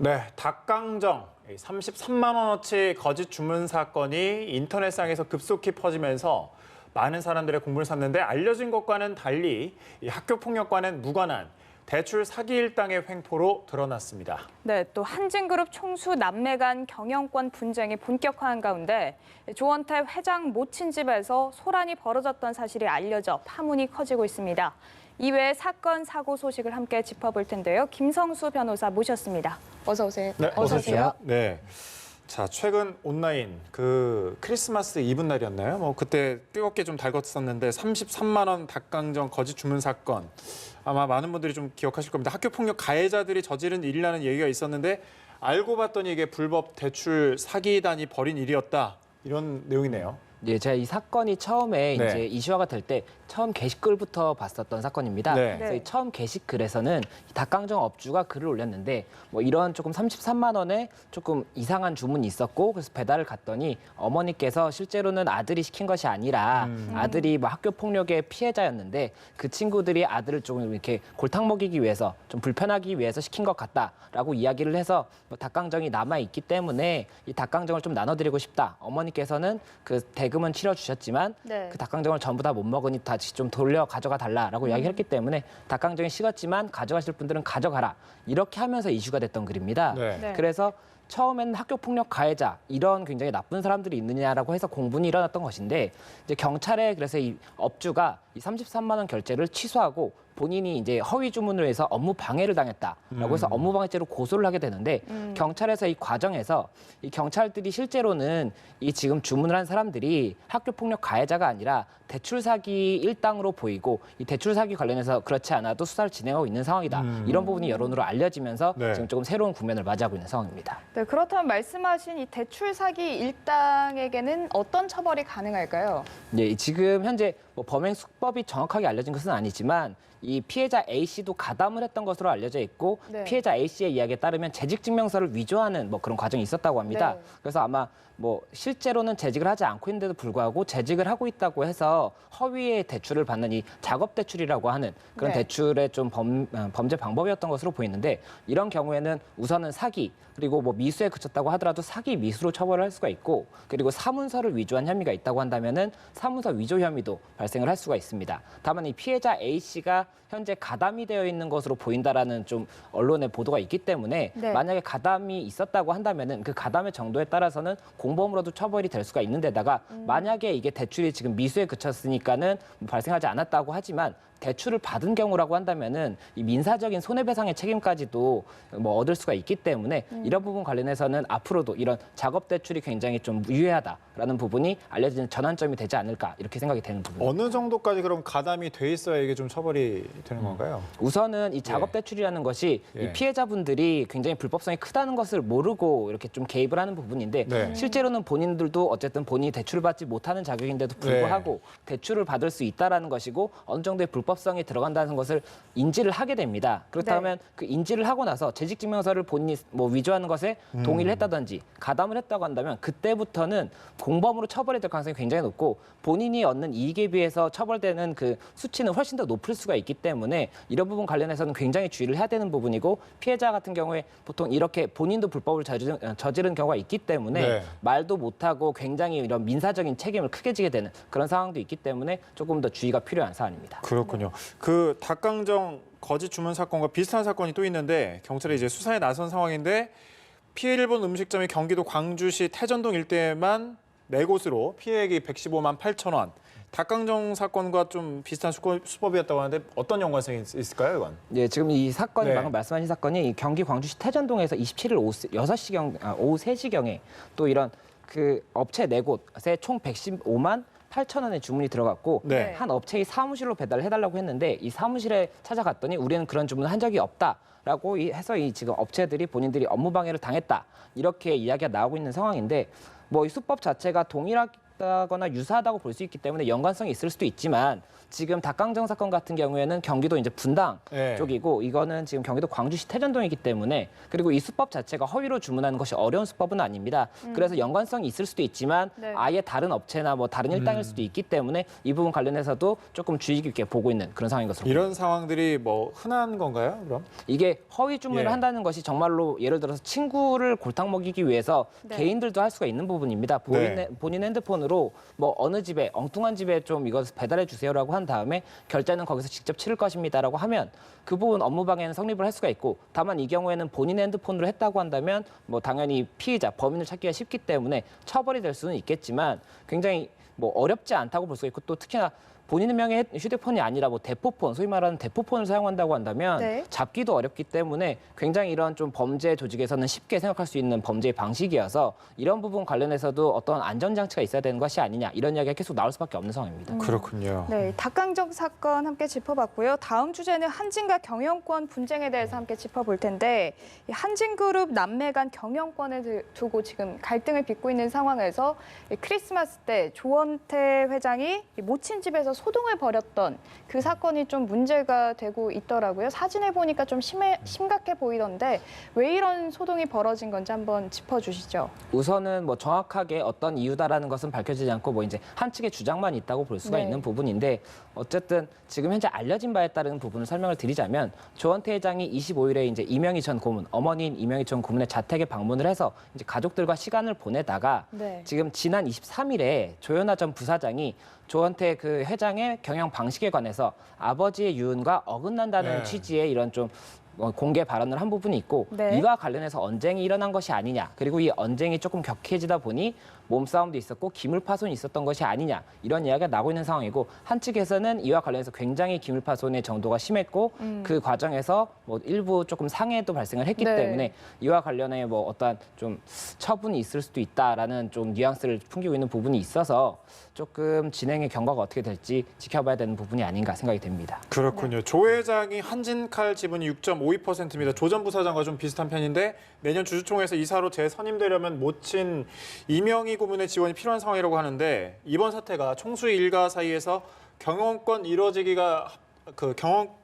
네, 닭강정 33만 원어치 거짓 주문 사건이 인터넷상에서 급속히 퍼지면서 많은 사람들의 공분을 샀는데 알려진 것과는 달리 이 학교 폭력과는 무관한 대출 사기 일당의 횡포로 드러났습니다. 네, 또 한진그룹 총수 남매 간 경영권 분쟁이 본격화한 가운데 조원태 회장 모친 집에서 소란이 벌어졌던 사실이 알려져 파문이 커지고 있습니다. 이외에 사건, 사고 소식을 함께 짚어볼 텐데요. 김성수 변호사 모셨습니다. 어서 오세요. 네, 어서 오세요. 네. 자, 최근 온라인 크리스마스 이브 날이었나요? 그때 뜨겁게 좀 달궜었는데 33만 원 닭강정 거짓 주문 사건. 아마 많은 분들이 좀 기억하실 겁니다. 학교 폭력 가해자들이 저지른 일이라는 얘기가 있었는데 알고 봤더니 이게 불법 대출 사기단이 벌인 일이었다. 이런 내용이네요. 예, 제가 이 사건이 처음에 네. 이제 이슈화가 될 때 처음 게시글부터 봤었던 사건입니다. 네. 그래서 이 처음 게시글에서는 닭강정 업주가 글을 올렸는데 이런 조금 33만 원에 조금 이상한 주문이 있었고 그래서 배달을 갔더니 어머니께서 실제로는 아들이 시킨 것이 아니라 아들이 학교 폭력의 피해자였는데 그 친구들이 아들을 조금 이렇게 골탕 먹이기 위해서 좀 불편하기 위해서 시킨 것 같다라고 이야기를 해서 닭강정이 남아 있기 때문에 이 닭강정을 좀 나눠드리고 싶다. 어머니께서는 그 대금은 치러주셨지만 네. 그 닭강정을 전부 다 못 먹으니 다시 좀 돌려 가져가 달라라고 이야기했기 때문에 닭강정이 식었지만 가져가실 분들은 가져가라. 이렇게 하면서 이슈가 됐던 글입니다. 네. 네. 그래서 처음에는 학교 폭력 가해자 이런 굉장히 나쁜 사람들이 있느냐라고 해서 공분이 일어났던 것인데 이제 경찰에 그래서 이 업주가 이 33만 원 결제를 취소하고 본인이 이제 허위 주문을 해서 업무 방해를 당했다라고 해서 업무 방해죄로 고소를 하게 되는데 경찰에서 이 과정에서 이 경찰들이 실제로는 이 지금 주문을 한 사람들이 학교 폭력 가해자가 아니라 대출 사기 일당으로 보이고 이 대출 사기 관련해서 그렇지 않아도 수사를 진행하고 있는 상황이다. 이런 부분이 여론으로 알려지면서 네. 지금 조금 새로운 국면을 맞이하고 있는 상황입니다. 네, 그렇다면 말씀하신 이 대출 사기 일당에게는 어떤 처벌이 가능할까요? 네, 지금 현재 범행 수법이 정확하게 알려진 것은 아니지만 이 피해자 A 씨도 가담을 했던 것으로 알려져 있고 네. 피해자 A 씨의 이야기에 따르면 재직증명서를 위조하는 그런 과정이 있었다고 합니다. 네. 그래서 아마 실제로는 재직을 하지 않고 있는데도 불구하고 재직을 하고 있다고 해서 허위의 대출을 받는 이 작업 대출이라고 하는 그런 네. 대출의 좀 범죄 방법이었던 것으로 보이는데 이런 경우에는 우선은 사기 그리고 미수에 그쳤다고 하더라도 사기 미수로 처벌을 할 수가 있고 그리고 사문서를 위조한 혐의가 있다고 한다면은 사문서 위조 혐의도 발생을 할 수가 있습니다. 다만 이 피해자 A 씨가 현재 가담이 되어 있는 것으로 보인다라는 좀 언론의 보도가 있기 때문에 네. 만약에 가담이 있었다고 한다면은 그 가담의 정도에 따라서는 공범으로도 처벌이 될 수가 있는 데다가 만약에 이게 대출이 지금 미수에 그쳤으니까는 발생하지 않았다고 하지만 대출을 받은 경우라고 한다면은 이 민사적인 손해배상의 책임까지도 얻을 수가 있기 때문에 이런 부분 관련해서는 앞으로도 이런 작업 대출이 굉장히 좀 유해하다라는 부분이 알려지는 전환점이 되지 않을까 이렇게 생각이 되는 부분입니다. 어느 정도까지 그럼 가담이 돼 있어야 이게 좀 처벌이 되는 건가요? 우선은 이 작업 대출이라는 것이 예. 이 피해자분들이 굉장히 불법성이 크다는 것을 모르고 이렇게 좀 개입을 하는 부분인데 네. 실제로는 본인들도 어쨌든 본인이 대출을 받지 못하는 자격인데도 불구하고 대출을 받을 수 있다라는 것이고 어느 정도의 불법성이 들어간다는 것을 인지를 하게 됩니다. 그렇다면 그 인지를 하고 나서 재직증명서를 본인이 위조하는 것에 동의를 했다든지 가담을 했다고 한다면 그때부터는 공범으로 처벌이 될 가능성이 굉장히 높고 본인이 얻는 이익에 비해서 처벌되는 그 수치는 훨씬 더 높을 수가 있기 때문에 이런 부분 관련해서는 굉장히 주의를 해야 되는 부분이고 피해자 같은 경우에 보통 이렇게 본인도 불법을 저지른 경우가 있기 때문에 네. 말도 못하고 굉장히 이런 민사적인 책임을 크게 지게 되는 그런 상황도 있기 때문에 조금 더 주의가 필요한 사안입니다. 그렇군요. 그 닭강정 거짓 주문 사건과 비슷한 사건이 또 있는데 경찰이 이제 수사에 나선 상황인데 피해를 본 음식점이 경기도 광주시 태전동 일대만 4곳으로 피해액이 115만 8천 원. 닭강정 사건과 좀 비슷한 수법이었다고 하는데 어떤 연관성이 있을까요, 이건? 네, 지금 이 사건이 네. 방금 말씀하신 사건이 경기 광주시 태전동에서 27일 오후 3시경에 또 이런 그 업체 4곳에 총 115만 8천 원의 주문이 들어갔고 네. 한 업체의 사무실로 배달을 해달라고 했는데 이 사무실에 찾아갔더니 우리는 그런 주문을 한 적이 없다라고 해서 이 지금 업체들이 본인들이 업무 방해를 당했다 이렇게 이야기가 나오고 있는 상황인데 이 수법 자체가 동일하기 비슷하거나 유사하다고 볼 수 있기 때문에 연관성이 있을 수도 있지만 지금 닭강정 사건 같은 경우에는 경기도 이제 분당 네. 쪽이고 이거는 지금 경기도 광주시 태전동이기 때문에 그리고 이 수법 자체가 허위로 주문하는 것이 어려운 수법은 아닙니다. 그래서 연관성이 있을 수도 있지만 네. 아예 다른 업체나 뭐 다른 일당일 수도 있기 때문에 이 부분 관련해서도 조금 주의 깊게 보고 있는 그런 상황인 것으로 보입니다. 이런 상황들이 뭐 흔한 건가요? 그럼? 이게 허위 주문을 예. 한다는 것이 정말로 예를 들어서 친구를 골탕 먹이기 위해서 네. 개인들도 할 수가 있는 부분입니다. 본인 핸드폰으로 뭐 어느 집에 엉뚱한 집에 좀 이거 배달해 주세요라고 한 다음에 결제는 거기서 직접 치를 것입니다라고 하면 그 부분 업무 방해는 성립을 할 수가 있고 다만 이 경우에는 본인 핸드폰으로 했다고 한다면 뭐 당연히 피의자 범인을 찾기가 쉽기 때문에 처벌이 될 수는 있겠지만 굉장히 뭐 어렵지 않다고 볼 수 있고 또 특히나 본인의 명의 휴대폰이 아니라 뭐 대포폰, 소위 말하는 대포폰을 사용한다고 한다면 네. 잡기도 어렵기 때문에 굉장히 이런 좀 범죄 조직에서는 쉽게 생각할 수 있는 범죄의 방식이어서 이런 부분 관련해서도 어떤 안전장치가 있어야 되는 것이 아니냐 이런 이야기가 계속 나올 수밖에 없는 상황입니다. 그렇군요. 네, 닭강정 사건 함께 짚어봤고요. 다음 주제는 한진과 경영권 분쟁에 대해서 함께 짚어볼 텐데 이 한진그룹 남매 간 경영권을 두고 지금 갈등을 빚고 있는 상황에서 이 크리스마스 때 조원태 회장이 이 모친 집에서 소동을 벌였던 그 사건이 좀 문제가 되고 있더라고요. 사진을 보니까 좀 심각해 보이던데 왜 이런 소동이 벌어진 건지 한번 짚어주시죠. 우선은 뭐 정확하게 어떤 이유다라는 것은 밝혀지지 않고 뭐 이제 한 측의 주장만 있다고 볼 수가 네. 있는 부분인데 어쨌든 지금 현재 알려진 바에 따른 부분을 설명을 드리자면 조원태 회장이 25일에 이제 이명희 전 고문, 어머니인 이명희 전 고문의 자택에 방문을 해서 이제 가족들과 시간을 보내다가 네. 지금 지난 23일에 조현아 전 부사장이 조원태 그 회장의 경영 방식에 관해서 아버지의 유언과 어긋난다는 네. 취지의 이런 좀 공개 발언을 한 부분이 있고 네. 이와 관련해서 언쟁이 일어난 것이 아니냐 그리고 이 언쟁이 조금 격해지다 보니 몸싸움도 있었고 기물파손이 있었던 것이 아니냐 이런 이야기가 나오고 있는 상황이고 한측에서는 이와 관련해서 굉장히 기물파손의 정도가 심했고 그 과정에서 뭐 일부 조금 상해도 발생을 했기 네. 때문에 이와 관련해 뭐 어떤 좀 처분이 있을 수도 있다라는 좀 뉘앙스를 풍기고 있는 부분이 있어서 조금 진행의 경과가 어떻게 될지 지켜봐야 되는 부분이 아닌가 생각이 됩니다. 그렇군요. 조 회장이 한진칼 지분이 6.52%입니다. 조 전 부사장과 좀 비슷한 편인데 내년 주주총회에서 이사로 재선임되려면 모친 이명희 고문의 지원이 필요한 상황이라고 하는데 이번 사태가 총수 일가 사이에서 경영권 이루어지기가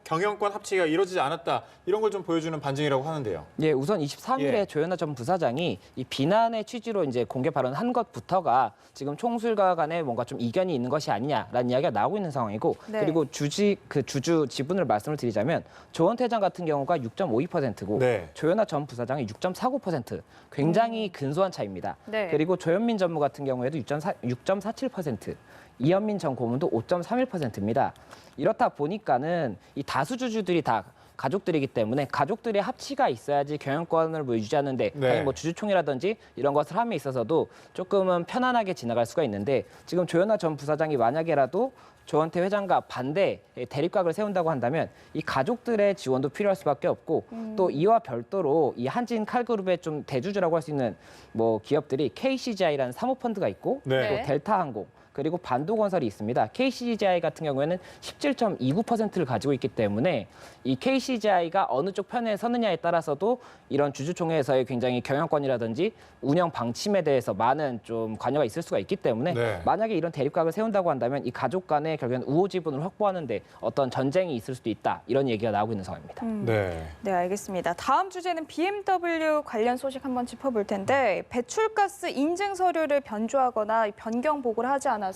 경영권 합치기가 이루어지지 않았다 이런 걸 좀 보여주는 반증이라고 하는데요. 예, 우선 23일에 예. 조현아 전 부사장이 이 비난의 취지로 이제 공개 발언한 것부터가 지금 총수일가 간에 뭔가 좀 이견이 있는 것이 아니냐라는 이야기가 나오고 있는 상황이고 네. 그리고 주주 지분을 말씀을 드리자면 조원태 회장 같은 경우가 6.52%고 네. 조현아 전 부사장이 6.49% 굉장히 근소한 차이입니다. 네. 그리고 조현민 전무 같은 경우에도 6.47%, 이현민 전 고문도 5.31%입니다. 이렇다 보니까는 이 다수 주주들이 다 가족들이기 때문에 가족들의 합치가 있어야지 경영권을 뭐 유지하는데 네. 당연히 뭐 주주총회라든지 이런 것을 함에 있어서도 조금은 편안하게 지나갈 수가 있는데 지금 조현아 전 부사장이 만약에라도 조원태 회장과 반대 대립각을 세운다고 한다면 이 가족들의 지원도 필요할 수밖에 없고 또 이와 별도로 이 한진 칼그룹의 좀 대주주라고 할 수 있는 뭐 기업들이 KCGI라는 사모펀드가 있고 네. 또 델타항공 그리고 반도건설이 있습니다. KCGI 같은 경우에는 17.29%를 가지고 있기 때문에 이 KCGI가 어느 쪽 편에 서느냐에 따라서도 이런 주주총회에서의 굉장히 경영권이라든지 운영 방침에 대해서 많은 좀 관여가 있을 수가 있기 때문에 네. 만약에 이런 대립각을 세운다고 한다면 이 가족 간에 결국엔 우호 지분을 확보하는데 어떤 전쟁이 있을 수도 있다 이런 얘기가 나오고 있는 상황입니다. 네. 네, 알겠습니다. 다음 주제는 BMW 관련 소식 한번 짚어볼 텐데 배출가스 인증 서류를 변조하거나 변경 보고를 하지 않아서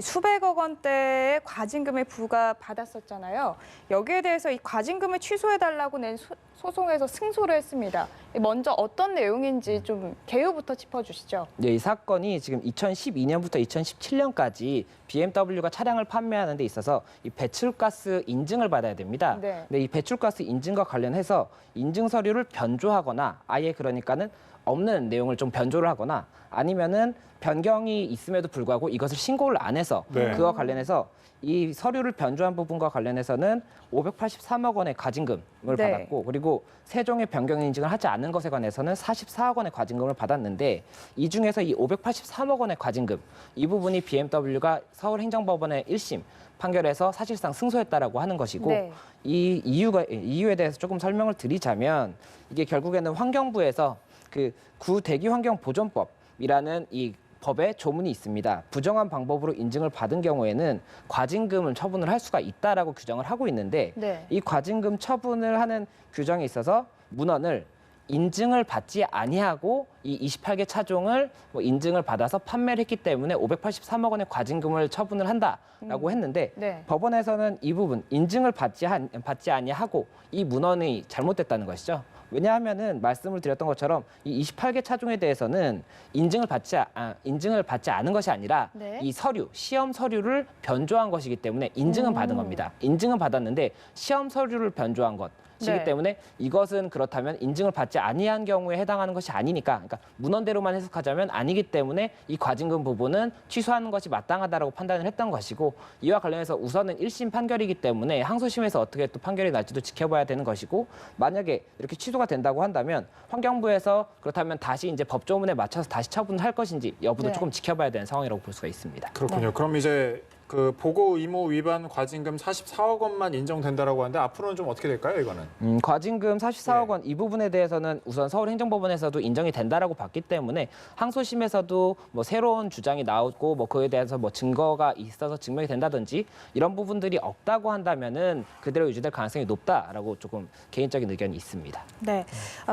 수백억 원대의 과징금을 부과받았었잖아요. 여기에 대해서 이 과징금을 취소해달라고 낸 소송에서 승소를 했습니다. 먼저 어떤 내용인지 좀 개요부터 짚어주시죠. 네, 이 사건이 지금 2012년부터 2017년까지 BMW가 차량을 판매하는 데 있어서 이 배출가스 인증을 받아야 됩니다. 네. 근데 이 배출가스 인증과 관련해서 인증 서류를 변조하거나 아예 그러니까는 없는 내용을 좀 변조를 하거나 아니면은 변경이 있음에도 불구하고 이것을 신고를 안 해서 네. 그와 관련해서 이 서류를 변조한 부분과 관련해서는 583억 원의 과징금을 네. 받았고 그리고 세종의 변경 인증을 하지 않은 것에 관해서는 44억 원의 과징금을 받았는데 이 중에서 이 583억 원의 과징금 이 부분이 BMW가 서울행정법원의 1심 판결에서 사실상 승소했다라고 하는 것이고 네. 이 이유에 대해서 조금 설명을 드리자면 이게 결국에는 환경부에서 그 구대기환경보존법이라는 이 법에 조문이 있습니다. 부정한 방법으로 인증을 받은 경우에는 과징금을 처분을 할 수가 있다라고 규정을 하고 있는데 네. 이 과징금 처분을 하는 규정에 있어서 문헌을 인증을 받지 아니하고 이 28개 차종을 인증을 받아서 판매를 했기 때문에 583억 원의 과징금을 처분을 한다라고 했는데 네. 법원에서는 이 부분 인증을 받지 아니하고 이 문헌이 잘못됐다는 것이죠. 왜냐하면은 말씀을 드렸던 것처럼 이 28개 차종에 대해서는 인증을 받지 않은 것이 아니라 네. 이 서류, 시험 서류를 변조한 것이기 때문에 인증은 받은 겁니다. 인증은 받았는데 시험 서류를 변조한 것. 이기 네. 때문에 이것은 그렇다면 인증을 받지 아니한 경우에 해당하는 것이 아니니까, 그러니까 문헌대로만 해석하자면 아니기 때문에 이 과징금 부분은 취소하는 것이 마땅하다라고 판단을 했던 것이고, 이와 관련해서 우선은 1심 판결이기 때문에 항소심에서 어떻게 또 판결이 날지도 지켜봐야 되는 것이고, 만약에 이렇게 취소가 된다고 한다면 환경부에서 그렇다면 다시 이제 법조문에 맞춰서 다시 처분을 할 것인지 여부도 네. 조금 지켜봐야 되는 상황이라고 볼 수가 있습니다. 그렇군요. 그럼 이제 그 보고 의무 위반 과징금 44억 원만 인정된다라고 하는데 앞으로는 좀 어떻게 될까요, 이거는? 과징금 44억 원 이 부분에 대해서는 우선 서울행정법원에서도 인정이 된다라고 봤기 때문에 항소심에서도 뭐 새로운 주장이 나오고 뭐 그에 대해서 뭐 증거가 있어서 증명이 된다든지 이런 부분들이 없다고 한다면은 그대로 유지될 가능성이 높다라고 조금 개인적인 의견이 있습니다. 네,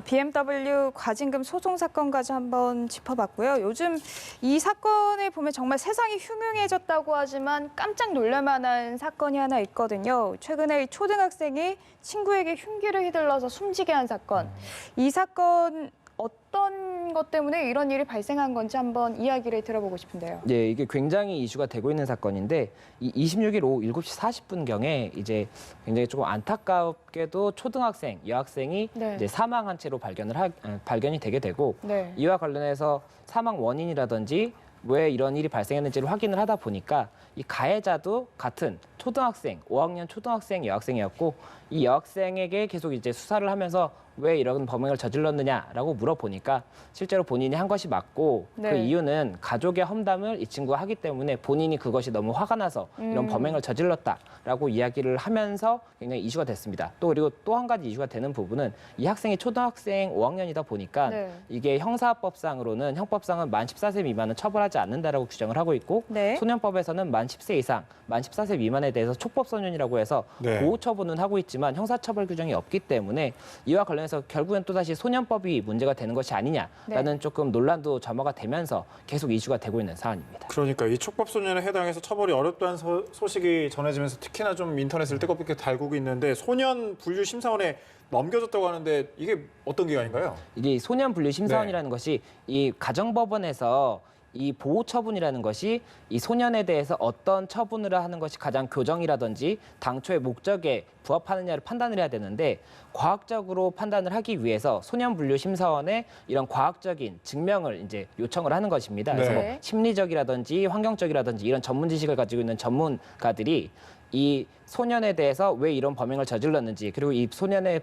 BMW 과징금 소송 사건까지 한번 짚어봤고요. 요즘 이 사건을 보면 정말 세상이 흉흉해졌다고 하지만 깜짝 놀랄만한 사건이 하나 있거든요. 최근에 초등학생이 친구에게 흉기를 휘둘러서 숨지게 한 사건. 이 사건 어떤 것 때문에 이런 일이 발생한 건지 한번 이야기를 들어보고 싶은데요. 예, 이게 굉장히 이슈가 되고 있는 사건인데 이 26일 오후 7시 40분경에 이제 굉장히 조금 안타깝게도 초등학생, 여학생이 네. 이제 사망한 채로 발견이 되게 되고 네. 이와 관련해서 사망 원인이라든지 왜 이런 일이 발생했는지를 확인을 하다 보니까 이 가해자도 같은 초등학생, 5학년 초등학생 여학생이었고 이 여학생에게 계속 이제 수사를 하면서 왜 이런 범행을 저질렀느냐라고 물어보니까 실제로 본인이 한 것이 맞고 네. 그 이유는 가족의 험담을 이 친구가 하기 때문에 본인이 그것이 너무 화가 나서 이런 범행을 저질렀다라고 이야기를 하면서 굉장히 이슈가 됐습니다. 또 그리고 또 한 가지 이슈가 되는 부분은 이 학생이 초등학생 5학년이다 보니까 네. 이게 형사법상으로는 형법상은 만 14세 미만은 처벌하지 않는다라고 규정을 하고 있고 네. 소년법에서는 만 10세 이상, 만 14세 미만에 대해서 촉법소년이라고 해서 네. 보호 처분은 하고 있지만 형사처벌 규정이 없기 때문에 이와 관련해서 결국엔 또다시 소년법이 문제가 되는 것이 아니냐라는 조금 논란도 점화가 되면서 계속 이슈가 되고 있는 사안입니다. 그러니까 이 촉법소년에 해당해서 처벌이 어렵다는 소식이 전해지면서 특히나 좀 인터넷을 뜨겁게 달구고 있는데 소년 분류 심사원에 넘겨졌다고 하는데 이게 어떤 기관인가요? 이게 소년 분류 심사원이라는 것이 이 가정법원에서 이 보호 처분이라는 것이 이 소년에 대해서 어떤 처분을 하는 것이 가장 교정이라든지 당초의 목적에 부합하느냐를 판단을 해야 되는데 과학적으로 판단을 하기 위해서 소년 분류 심사원에 이런 과학적인 증명을 이제 요청을 하는 것입니다. 그래서 네. 뭐 심리적이라든지 환경적이라든지 이런 전문 지식을 가지고 있는 전문가들이 이 소년에 대해서 왜 이런 범행을 저질렀는지 그리고 이 소년의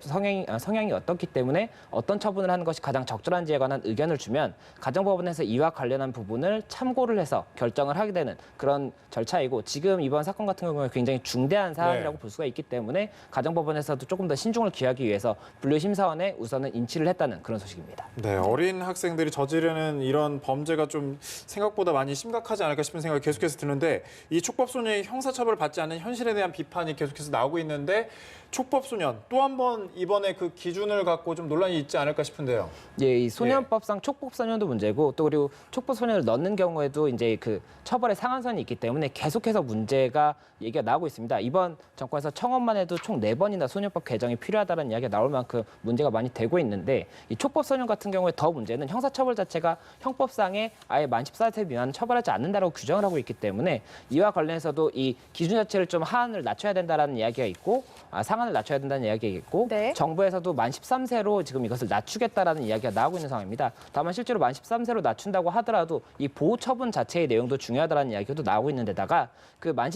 성향이 어떻기 때문에 어떤 처분을 하는 것이 가장 적절한지에 관한 의견을 주면 가정법원에서 이와 관련한 부분을 참고를 해서 결정을 하게 되는 그런 절차이고 지금 이번 사건 같은 경우에 굉장히 중대한 사안이라고 볼 수가 있기 때문에 가정법원에서도 조금 더 신중을 기하기 위해서 분류심사원에 우선은 인치를 했다는 그런 소식입니다. 네, 어린 학생들이 저지르는 이런 범죄가 좀 생각보다 많이 심각하지 않을까 싶은 생각이 계속해서 드는데 이 촉법소년이 형사처벌을 받지 않는 현실에 대한 비판이 계속해서 나오고 있는데 촉법소년 또 한 번 이번에 그 기준을 갖고 좀 논란이 있지 않을까 싶은데요. 예, 이 소년법상 촉법소년도 문제고 또 그리고 촉법소년을 넣는 경우에도 이제 그 처벌의 상한선이 있기 때문에 계속해서 문제가 얘기가 나오고 있습니다. 이번 정권에서 청원만 해도 총 4번이나 소년법 개정이 필요하다는 이야기가 나올 만큼 문제가 많이 되고 있는데 이 촉법소년 같은 경우에 더 문제는 형사처벌 자체가 형법상에 아예 만 14세 미만은 처벌하지 않는다라고 규정을 하고 있기 때문에 이와 관련해서도 이 기준 자체를 좀 하한을 낮춰야 된다라는 이야기가 있고 상한을 낮춰야 된다는 이야기가 있고 네. 정부에서도 만 13세로 지금 이것을 낮추겠다라는 이야기가 나오고 있는 상황입니다. 다만 실제로 만 13세로 낮춘다고 하더라도 이 보호 처분 자체의 내용도 중요하다는 이야기도 나오고 있는 데다가 그 만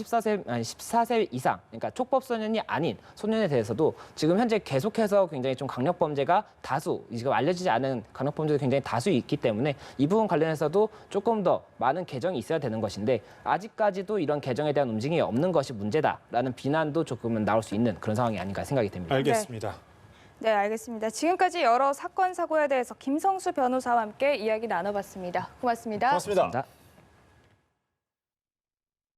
14세 이상 그러니까 촉법소년이 아닌 소년에 대해서도 지금 현재 계속해서 굉장히 좀 강력범죄가 다수 지금 알려지지 않은 강력범죄가 굉장히 다수 있기 때문에 이 부분 관련해서도 조금 더 많은 개정이 있어야 되는 것인데 아직까지도 이런 개정에 대한 움직임이 없는 것이 문제다라는 비난도 조금은 나올 수 있는 그런 상황이 아닌가 생각이 됩니다. 알겠습니다. 네, 알겠습니다. 지금까지 여러 사건, 사고에 대해서 김성수 변호사와 함께 이야기 나눠봤습니다. 고맙습니다. 고맙습니다. 감사합니다.